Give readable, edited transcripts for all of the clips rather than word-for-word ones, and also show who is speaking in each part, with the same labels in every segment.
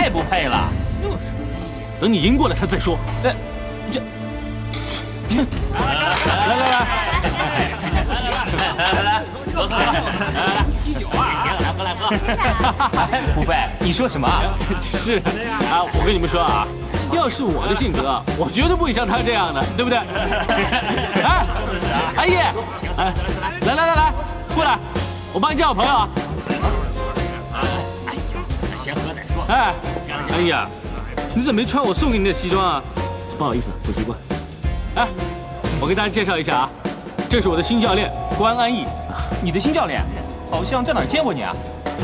Speaker 1: 太不配了。
Speaker 2: 就是，等你赢过了他再说。
Speaker 1: 哎，这，来，喝，来，啤酒啊，来喝。不配，你说什么？
Speaker 2: 是啊，我跟你们说啊，要是我的性格，我绝对不会像他这样的，对不对？哎，阿叶，哎，来，过来，我帮你叫我朋友啊。
Speaker 1: 哎呀，先喝再说。
Speaker 2: 哎呀，你怎么没穿我送给你的西装啊？
Speaker 3: 不好意思，不习惯。
Speaker 2: 哎，我给大家介绍一下啊，这是我的新教练关安逸。
Speaker 1: 你的新教练，好像在哪儿见过你啊？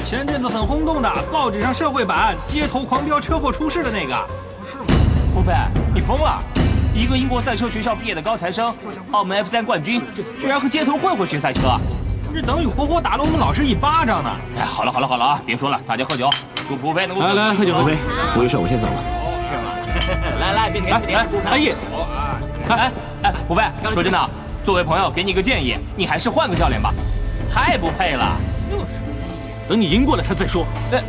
Speaker 4: 前阵子很轰动的，报纸上社会版，街头狂飙车祸出事的那个。
Speaker 1: 不配，你疯了！一个英国赛车学校毕业的高材生，澳门 F3冠军，居然和街头混学赛车，
Speaker 4: 这等于活活打了我们老师一巴掌呢！
Speaker 1: 哎，好了啊，别说了，大家喝酒，祝不配能够。
Speaker 2: 来，喝酒。
Speaker 3: 我有事，我先走了。
Speaker 1: 是吗？来，别停，
Speaker 2: 阿叶。
Speaker 1: 哎，不配，说真的，作为朋友给你个建议，你还是换个教练吧，太不配了。
Speaker 2: 就是，等你赢过了他再说。
Speaker 1: 哎，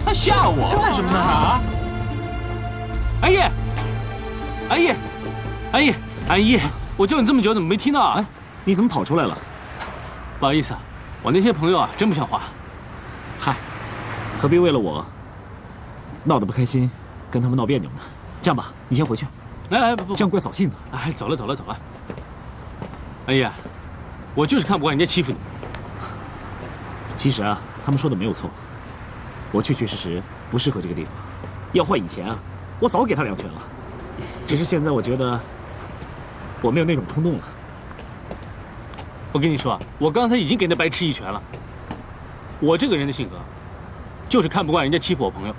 Speaker 1: 他吓我
Speaker 4: 干什么呢？啊！
Speaker 2: 阿叶，我叫你这么久怎么没听到啊？
Speaker 3: 哎，你怎么跑出来了？
Speaker 2: 不好意思啊，我那些朋友啊真不像话。
Speaker 3: 嗨，何必为了我闹得不开心，跟他们闹别扭呢？这样吧，你先回去。
Speaker 2: 哎，不，
Speaker 3: 这样怪扫兴的。
Speaker 2: 哎，走了。哎呀，我就是看不惯人家欺负你。
Speaker 3: 其实啊，他们说的没有错，我确实不适合这个地方。要换以前啊，我早给他2拳了。只是现在我觉得我没有那种冲动了。
Speaker 2: 我跟你说，我刚才已经给那白痴1拳了。我这个人的性格，就是看不惯人家欺负我朋友。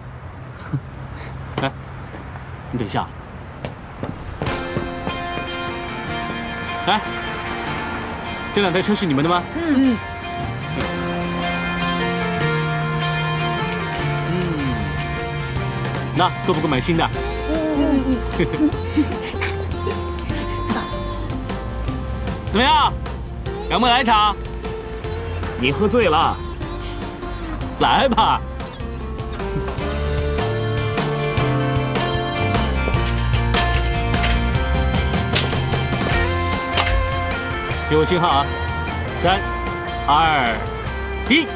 Speaker 2: 哎，你等一下。哎，这2台车是你们的吗？
Speaker 5: 嗯。
Speaker 2: 那够不够买新的？怎么样？敢不敢来一场？
Speaker 3: 你喝醉了。
Speaker 2: 来吧。给我信号啊！3、2、1。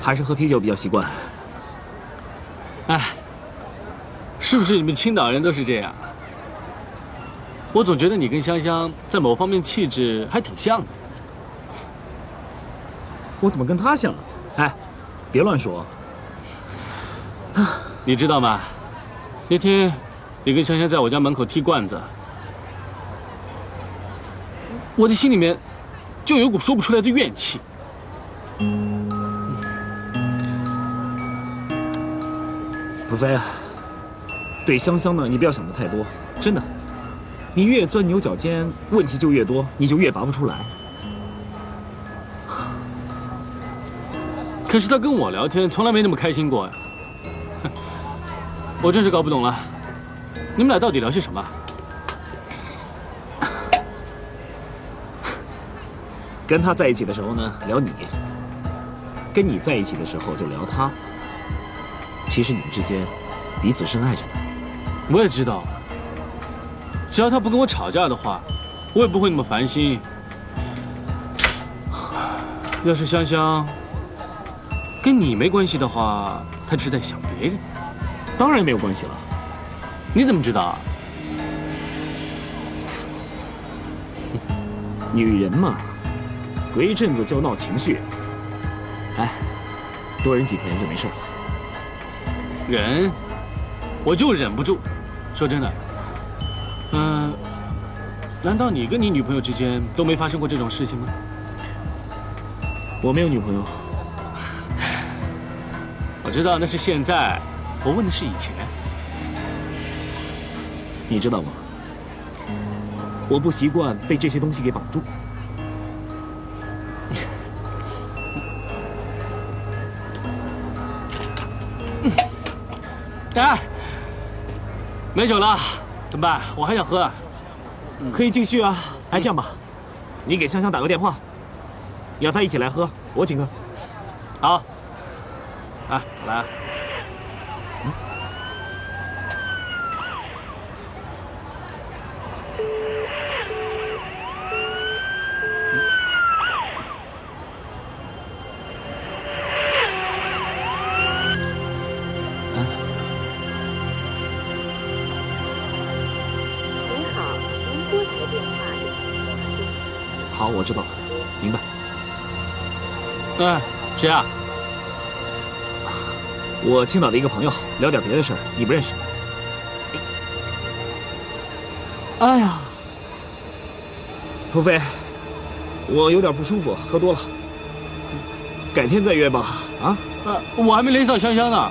Speaker 3: 还是喝啤酒比较习惯。
Speaker 2: 哎，是不是你们青岛人都是这样？我总觉得你跟香香在某方面气质还挺像的。
Speaker 3: 我怎么跟她像？哎，别乱说。
Speaker 2: 你知道吗？那天你跟香香在我家门口踢罐子，我的心里面就有股说不出来的怨气。
Speaker 3: 不飞啊，对香香呢，你不要想的太多，真的。你越钻牛角尖，问题就越多，你就越拔不出来。
Speaker 2: 可是他跟我聊天从来没那么开心过呀。我真是搞不懂了，你们俩到底聊些什么？
Speaker 3: 跟他在一起的时候呢，聊你；跟你在一起的时候就聊他。其实你们之间彼此深爱着的。
Speaker 2: 我也知道，只要他不跟我吵架的话，我也不会那么烦心。要是香香跟你没关系的话，她是在想别人。
Speaker 3: 当然没有关系了。
Speaker 2: 你怎么知道啊？
Speaker 3: 女人嘛，隔一阵子就闹情绪，哎，多忍几天就没事了。
Speaker 2: 忍，我就忍不住。说真的，难道你跟你女朋友之间都没发生过这种事情吗？
Speaker 3: 我没有女朋友。
Speaker 2: 我知道那是现在，我问的是以前。
Speaker 3: 你知道吗？我不习惯被这些东西给绑住。
Speaker 2: 哎，没酒了，怎么办？我还想喝。
Speaker 3: 可以继续啊。哎，这样吧，你给香香打个电话，要她一起来喝，我请客。
Speaker 2: 好。啊，我来。
Speaker 3: 好，我知道了，明白。
Speaker 2: 谁啊？
Speaker 3: 我青岛的一个朋友，聊点别的事儿，你不认识。哎呀，鹏飞，我有点不舒服，喝多了，改天再约吧。啊？
Speaker 2: 我还没联系到香香呢。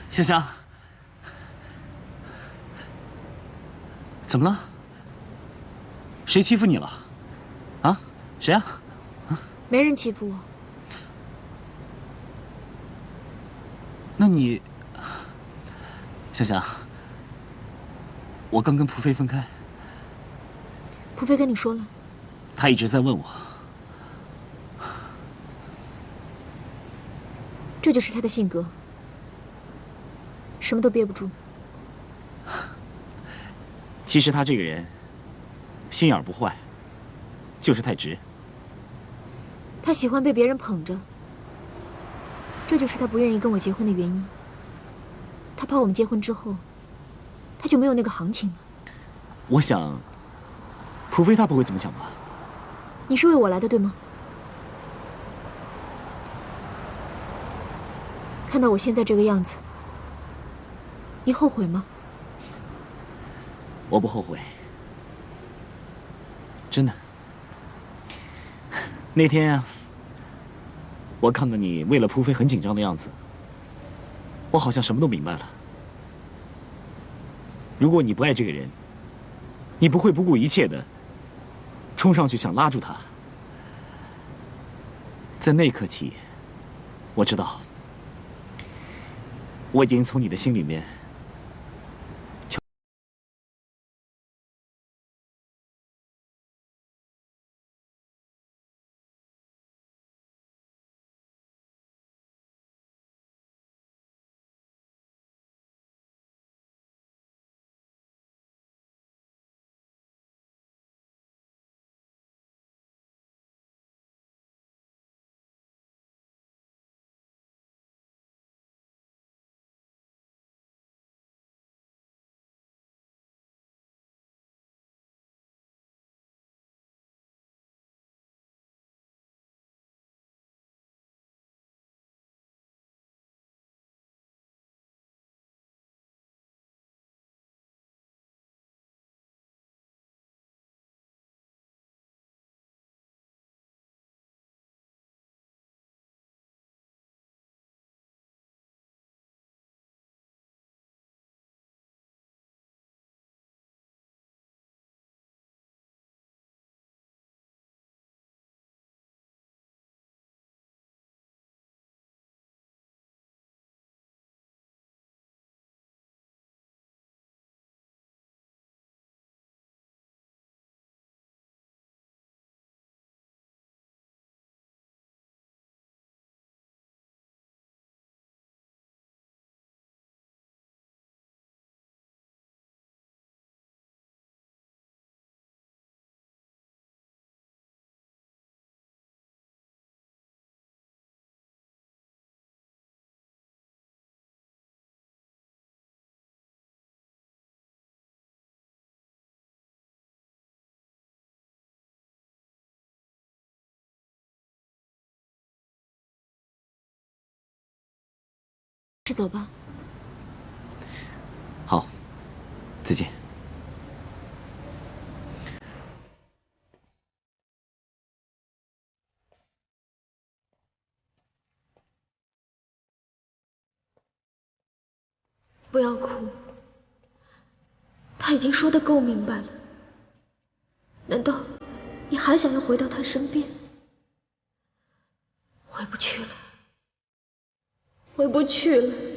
Speaker 1: 香香，怎么了？谁欺负你了？啊？谁啊？
Speaker 5: 没人欺负我。
Speaker 1: 那你，香香，我刚跟蒲飞分开。
Speaker 5: 蒲飞跟你说了？
Speaker 1: 他一直在问我。
Speaker 5: 这就是他的性格。什么都憋不住。
Speaker 1: 其实他这个人心眼不坏，就是太直。
Speaker 5: 他喜欢被别人捧着，这就是他不愿意跟我结婚的原因。他怕我们结婚之后，他就没有那个行情了。
Speaker 1: 我想，蒲飞他不会这么想吧？
Speaker 5: 你是为我来的，对吗？看到我现在这个样子，你后悔吗？
Speaker 1: 我不后悔，真的。那天啊，我看到你为了蒲飞很紧张的样子，我好像什么都明白了。如果你不爱这个人，你不会不顾一切的冲上去想拉住他。在那一刻起，我知道，我已经从你的心里面
Speaker 5: 是走吧。
Speaker 3: 好，再见。
Speaker 5: 不要哭，他已经说得够明白了。难道你还想要回到他身边？回不去了，回不去了。